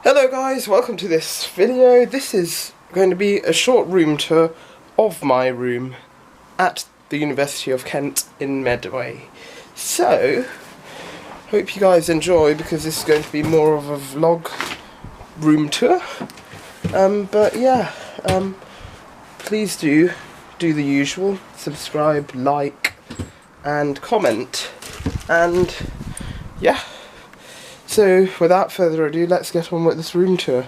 Hello guys, welcome to this video. This is going to be a short room tour of my room at the University of Kent in Medway. So, hope you guys enjoy because this is going to be more of a vlog room tour. But yeah, please do the usual, subscribe, like and comment, and yeah. So, without further ado, let's get on with this room tour.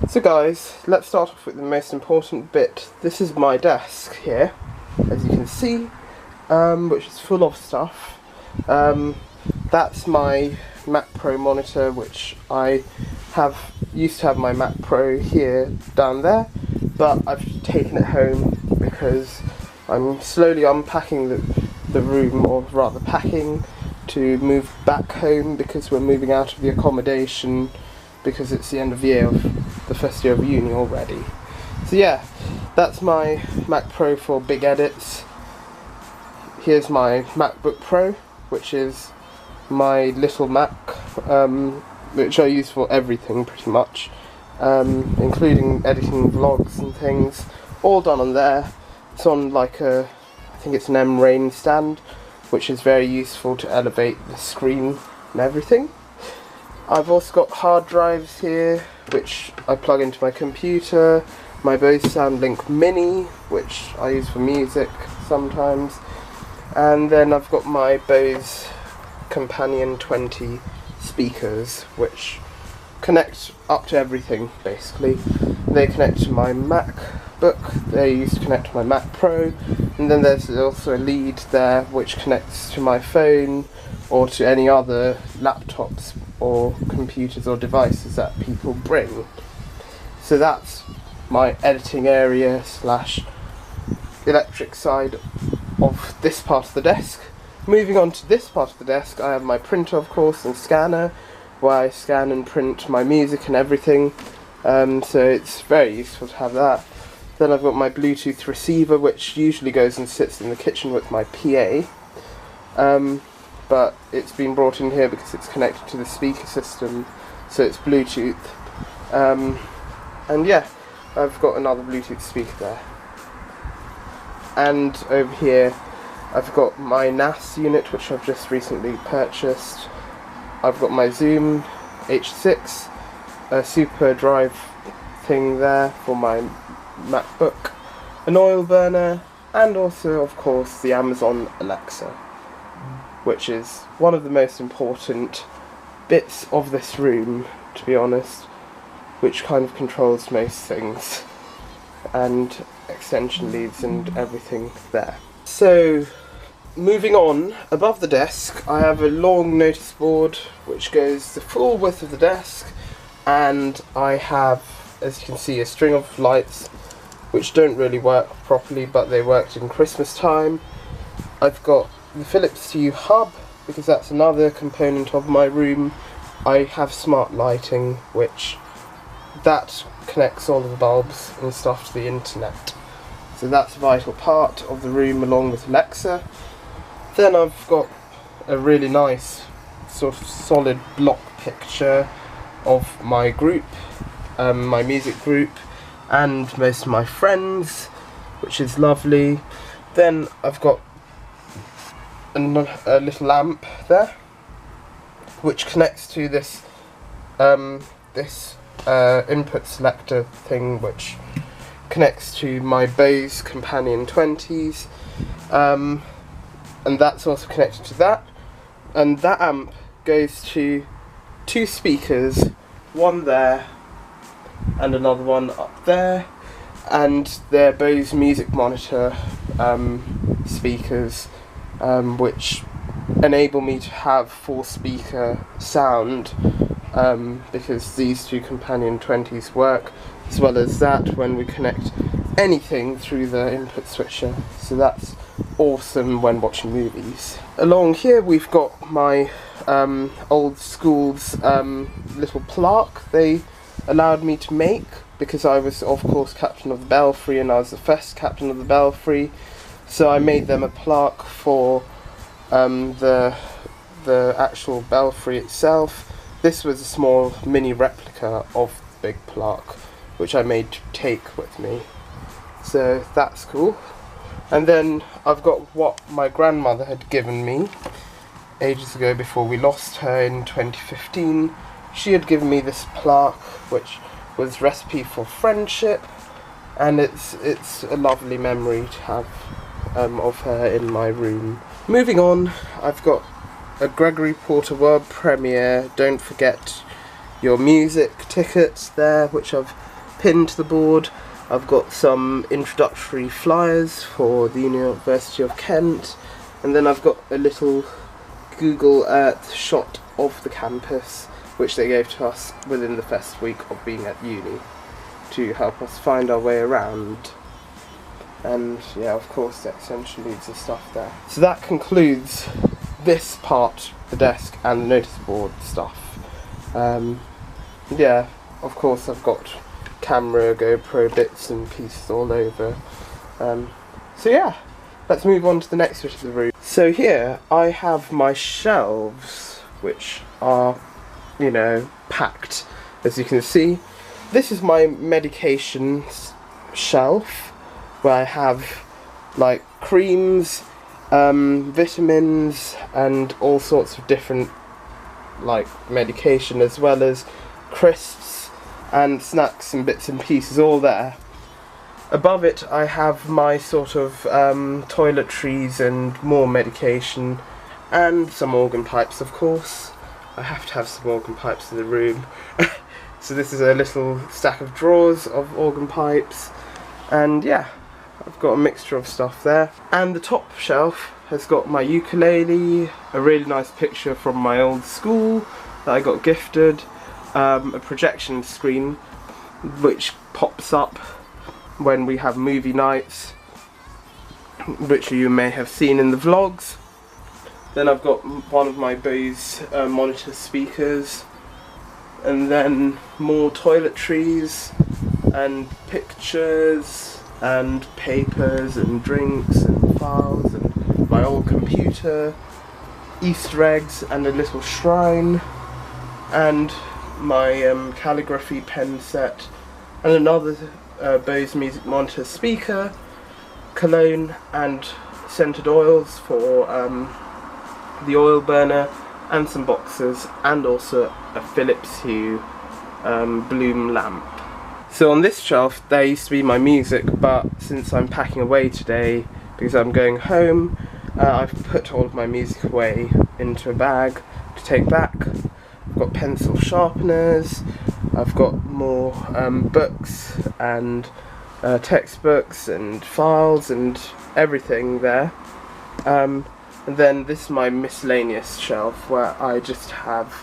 So guys, let's start off with the most important bit. This is my desk here, as you can see, which is full of stuff. That's my Mac Pro monitor, which I used to have my Mac Pro here down there, but I've taken it home because I'm slowly unpacking the room, or rather packing, to move back home because we're moving out of the accommodation because it's the end of the year of the first year of uni already. So yeah, that's my Mac Pro for big edits. Here's my MacBook Pro, which is my little Mac, which I use for everything pretty much, including editing vlogs and things, all done on there. It's on like I think it's an M-Rain stand, which is very useful to elevate the screen and everything. I've also got hard drives here, which I plug into my computer, my Bose SoundLink Mini, which I use for music sometimes, and then I've got my Bose Companion 20 speakers, which connect up to everything basically. They connect to my MacBook, they used to connect to my Mac Pro, and then there's also a lead there which connects to my phone or to any other laptops or computers or devices that people bring. So that's my editing area slash electric side of this part of the desk. Moving on to this part of the desk, I have my printer, of course, and scanner, where I scan and print my music and everything, so it's very useful to have that. Then I've got my Bluetooth receiver, which usually goes and sits in the kitchen with my PA, but it's been brought in here because it's connected to the speaker system, so it's Bluetooth, and yeah, I've got another Bluetooth speaker there. And over here I've got my NAS unit, which I've just recently purchased. I've got my Zoom H6, a super drive thing there for my MacBook, an oil burner, and also, of course, the Amazon Alexa, which is one of the most important bits of this room, to be honest, which kind of controls most things, and extension leads and everything there. So, moving on, above the desk I have a long notice board which goes the full width of the desk, and I have, as you can see, a string of lights which don't really work properly, but they worked in Christmas time. I've got the Philips Hue hub because that's another component of my room. I have smart lighting, which that connects all of the bulbs and stuff to the internet. So that's a vital part of the room along with Alexa. Then I've got a really nice sort of solid block picture of my group, my music group, and most of my friends, which is lovely. Then I've got a little lamp there, which connects to this input selector thing, which connects to my Bose Companion 20s, and that's also connected to that, and that amp goes to two speakers, one there and another one up there, and they're Bose music monitor speakers, which enable me to have full speaker sound, because these two Companion 20s work, as well as that when we connect anything through the input switcher, so that's awesome when watching movies. Along here we've got my old school's little plaque. They allowed me to make, because I was of course captain of the belfry and I was the first captain of the belfry. So I made them a plaque for the actual belfry itself. This was a small mini replica of the big plaque, which I made to take with me. So that's cool. And then I've got what my grandmother had given me ages ago before we lost her in 2015. She had given me this plaque, which was Recipe for Friendship, and it's a lovely memory to have of her in my room. Moving on, I've got a Gregory Porter world premiere. Don't forget your music tickets there, which I've pinned to the board. I've got some introductory flyers for the University of Kent, and then I've got a little Google Earth shot of the campus, which they gave to us within the first week of being at uni to help us find our way around. And yeah, of course, the extension leads and stuff there. So that concludes this part, the desk and the notice board stuff. Yeah, of course I've got camera, GoPro bits and pieces all over. So yeah, let's move on to the next bit of the room. So here I have my shelves, which are, you know, packed, as you can see. This is my medications shelf, where I have like creams, vitamins and all sorts of different like medication, as well as crisps and snacks and bits and pieces all there. Above it I have my sort of toiletries and more medication and some organ pipes, of course. I have to have some organ pipes in the room. So this is a little stack of drawers of organ pipes, and yeah, I've got a mixture of stuff there. And the top shelf has got my ukulele, a really nice picture from my old school that I got gifted, a projection screen which pops up when we have movie nights, which you may have seen in the vlogs. Then I've got one of my Bose monitor speakers, and then more toiletries and pictures and papers and drinks and files and my old computer, Easter eggs and a little shrine, and my calligraphy pen set, and another Bose music monitor speaker, cologne and scented oils for the oil burner, and some boxes, and also a Philips Hue Bloom lamp. So on this shelf there used to be my music, but since I'm packing away today because I'm going home, I've put all of my music away into a bag to take back. I've got pencil sharpeners, I've got more books and textbooks and files and everything there. And then this is my miscellaneous shelf, where I just have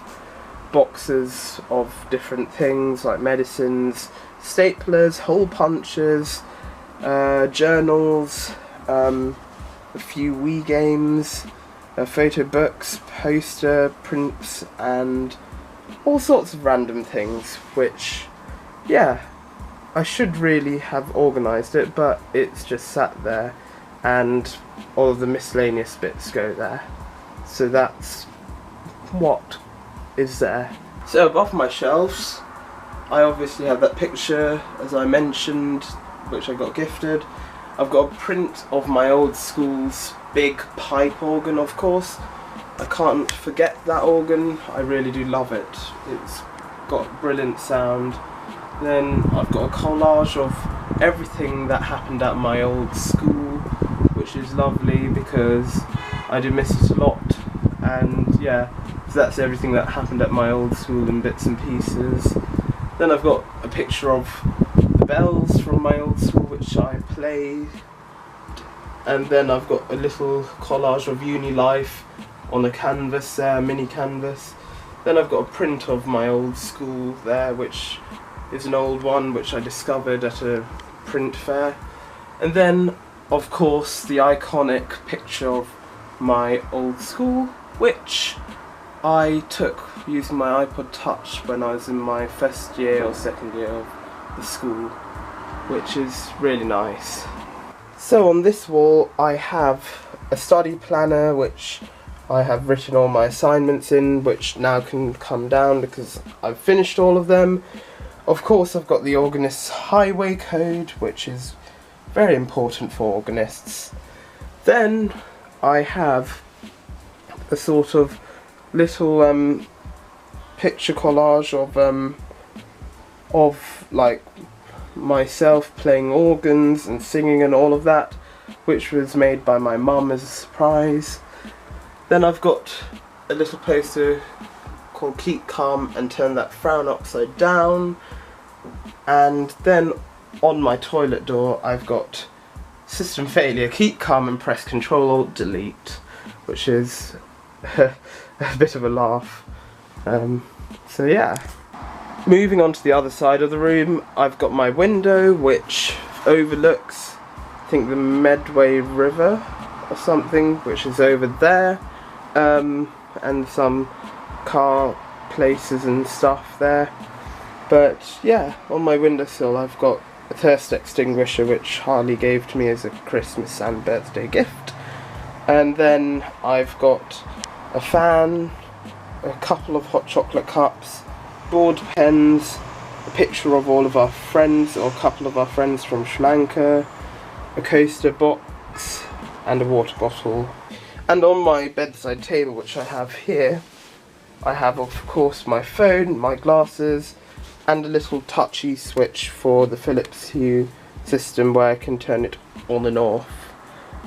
boxes of different things like medicines, staplers, hole punches, journals, a few Wii games, photo books, poster prints, and all sorts of random things, which, yeah, I should really have organised it, but it's just sat there, and all of the miscellaneous bits go there. So that's what is there. So above my shelves I obviously have that picture, as I mentioned, which I got gifted. I've got a print of my old school's big pipe organ, of course. I can't forget that organ, I really do love it. It's got brilliant sound. Then I've got a collage of everything that happened at my old school, which is lovely because I do miss it a lot. And yeah, so that's everything that happened at my old school in bits and pieces. Then I've got a picture of the bells from my old school, which I played. And then I've got a little collage of uni life on a canvas there, mini canvas. Then I've got a print of my old school there, which is an old one which I discovered at a print fair. And then, of course, the iconic picture of my old school, which I took using my iPod Touch when I was in my first year or second year of the school, which is really nice. So on this wall I have a study planner which I have written all my assignments in, which now can come down because I've finished all of them. Of course I've got the organist's highway code, which is very important for organists. Then I have a sort of little picture collage of like myself playing organs and singing and all of that, which was made by my mum as a surprise. Then I've got a little poster called Keep Calm and Turn That Frown Upside Down, and then on my toilet door I've got System Failure, Keep Calm and Press Ctrl Alt Delete, which is a bit of a laugh. So yeah. Moving on to the other side of the room, I've got my window which overlooks, I think, the Medway River or something, which is over there, and some car places and stuff there. But yeah, on my windowsill I've got a thirst extinguisher which Harley gave to me as a Christmas and birthday gift, and then I've got a fan, a couple of hot chocolate cups, board pens, a picture of all of our friends, or a couple of our friends from Sri Lanka, a coaster box and a water bottle. And on my bedside table, which I have here, I have of course my phone, my glasses, and a little touchy switch for the Philips Hue system where I can turn it on and off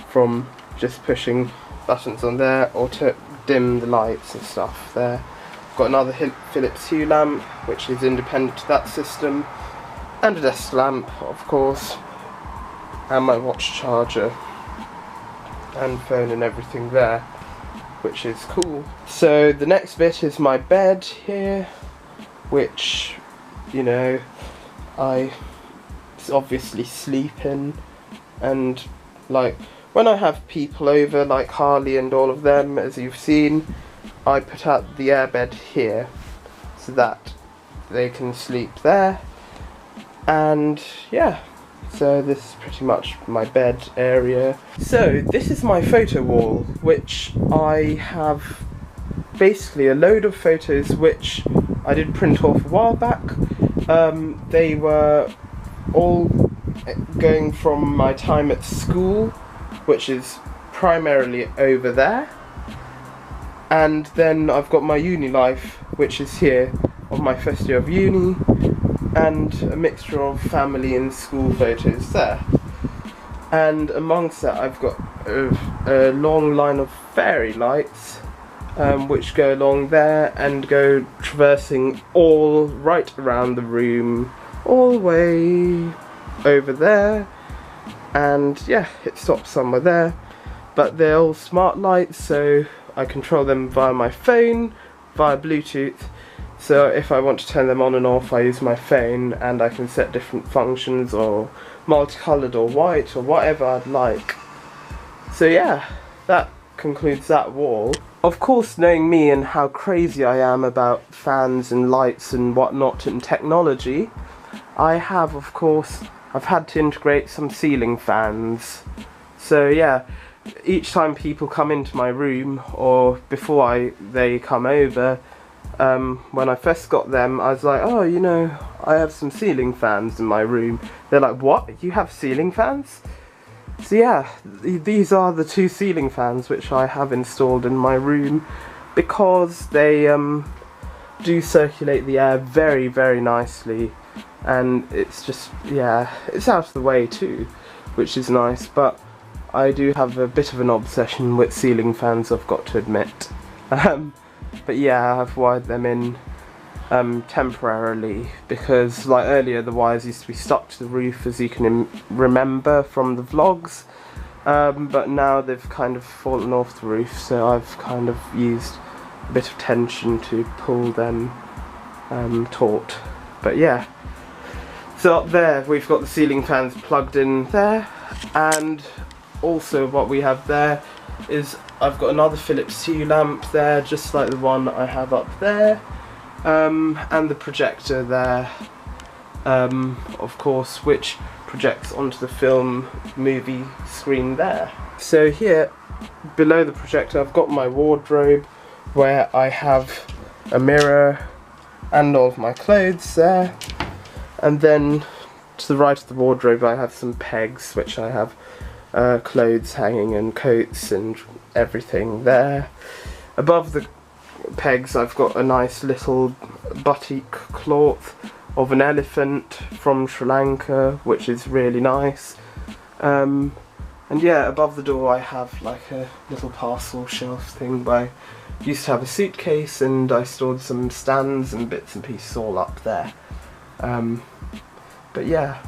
from just pushing buttons on there, or to dim the lights and stuff there. I've got another Philips Hue lamp which is independent to that system, and a desk lamp of course, and my watch charger and phone and everything there, which is cool. So the next bit is my bed here, which, you know, I obviously sleep in, and like when I have people over like Harley and all of them, as you've seen, I put out the airbed here so that they can sleep there. And yeah, so this is pretty much my bed area. So this is my photo wall, which I have basically a load of photos which I did print off a while back. They were all going from my time at school, which is primarily over there, and then I've got my uni life, which is here, of my first year of uni, and a mixture of family and school photos there. And amongst that I've got a long line of fairy lights, which go along there and go traversing all right around the room, all the way over there, and yeah, it stops somewhere there. But they're all smart lights, so I control them via my phone, via Bluetooth. So if I want to turn them on and off, I use my phone, and I can set different functions, or multicoloured or white or whatever I'd like. So yeah, that concludes that wall. Of course, knowing me and how crazy I am about fans and lights and whatnot and technology, I have, of course, I've had to integrate some ceiling fans. So yeah, each time people come into my room, or before they come over, when I first got them, I was like, oh, you know, I have some ceiling fans in my room. They're like, what? You have ceiling fans? So yeah, these are the two ceiling fans which I have installed in my room, because they do circulate the air very, very nicely, and it's just, yeah, it's out of the way too, which is nice. But I do have a bit of an obsession with ceiling fans, I've got to admit. But yeah, I've wired them in temporarily, because like earlier the wires used to be stuck to the roof, as you can remember from the vlogs, but now they've kind of fallen off the roof, so I've kind of used a bit of tension to pull them taut. But yeah, so up there we've got the ceiling fans plugged in there, and also what we have there, is I've got another Philips Hue lamp there, just like the one I have up there, and the projector there, of course, which projects onto the film movie screen there. So here, below the projector, I've got my wardrobe where I have a mirror and all of my clothes there, and then to the right of the wardrobe I have some pegs which I have clothes hanging and coats and everything there. Above the pegs I've got a nice little batik cloth of an elephant from Sri Lanka, which is really nice. And yeah, above the door I have like a little parcel shelf thing where I used to have a suitcase and I stored some stands and bits and pieces all up there. But yeah,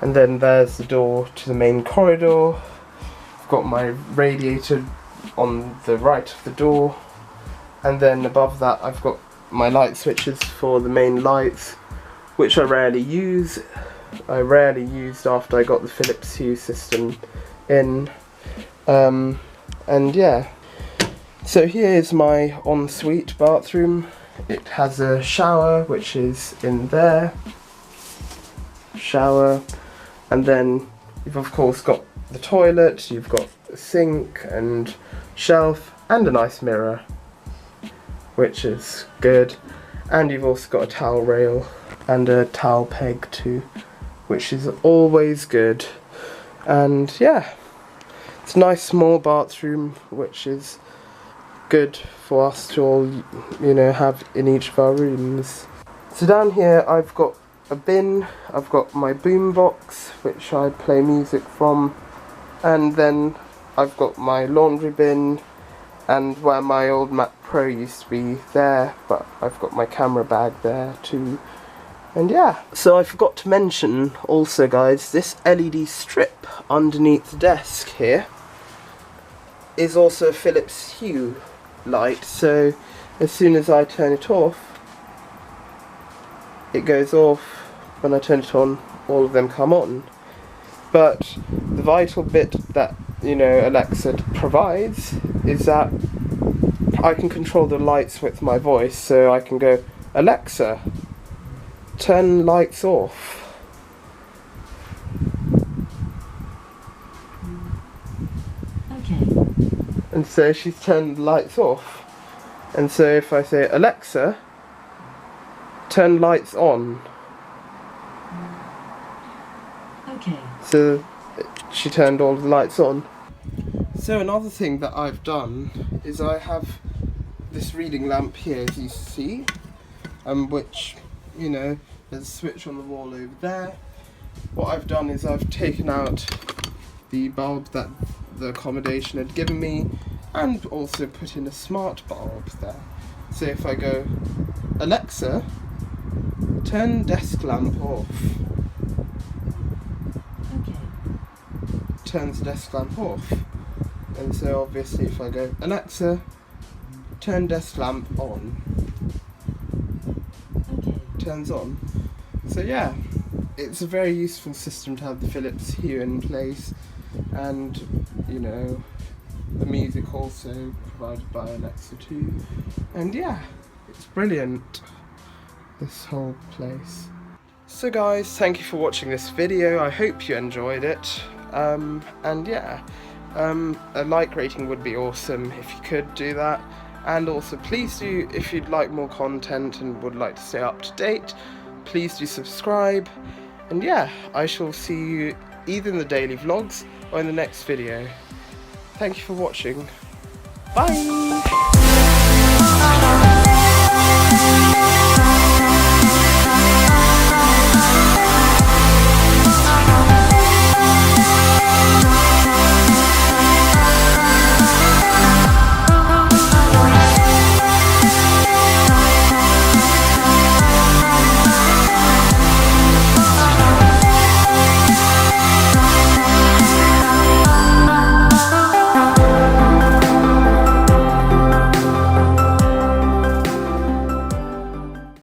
and then there's the door to the main corridor. I've got my radiator on the right of the door, and then above that I've got my light switches for the main lights, which I rarely use. I rarely used after I got the Philips Hue system in. And yeah, so here is my ensuite bathroom. It has a shower which is in there. Shower, and then you've of course got the toilet, you've got a sink and shelf and a nice mirror, which is good, and you've also got a towel rail and a towel peg too, which is always good. And yeah, it's a nice small bathroom which is good for us to all, you know, have in each of our rooms. So down here I've got a bin, I've got my boombox which I play music from, and then I've got my laundry bin, and where my old Mac Pro used to be there, but I've got my camera bag there too. And yeah, so I forgot to mention also guys, this LED strip underneath the desk here is also a Philips Hue light, so as soon as I turn it off, it goes off. When I turn it on, all of them come on. But the vital bit that, you know, Alexa provides is that I can control the lights with my voice, so I can go, Alexa, turn lights off. Okay. And so she's turned the lights off. And so if I say, Alexa, turn lights on. Okay. So she turned all the lights on. So another thing that I've done is I have this reading lamp here, as you see, which, you know, there's a switch on the wall over there. What I've done is I've taken out the bulb that the accommodation had given me and also put in a smart bulb there. So if I go, Alexa, turn desk lamp off. Okay. Turns the desk lamp off. And so obviously if I go, Alexa, turn desk lamp on. Okay. Turns on. So yeah, it's a very useful system to have the Philips Hue in place, and you know, the music also provided by Alexa too. And yeah, it's brilliant, this whole place. So guys, thank you for watching this video. I hope you enjoyed it. And yeah, a like rating would be awesome if you could do that. And also please do, if you'd like more content and would like to stay up to date, please do subscribe. And yeah, I shall see you either in the daily vlogs or in the next video. Thank you for watching. Bye!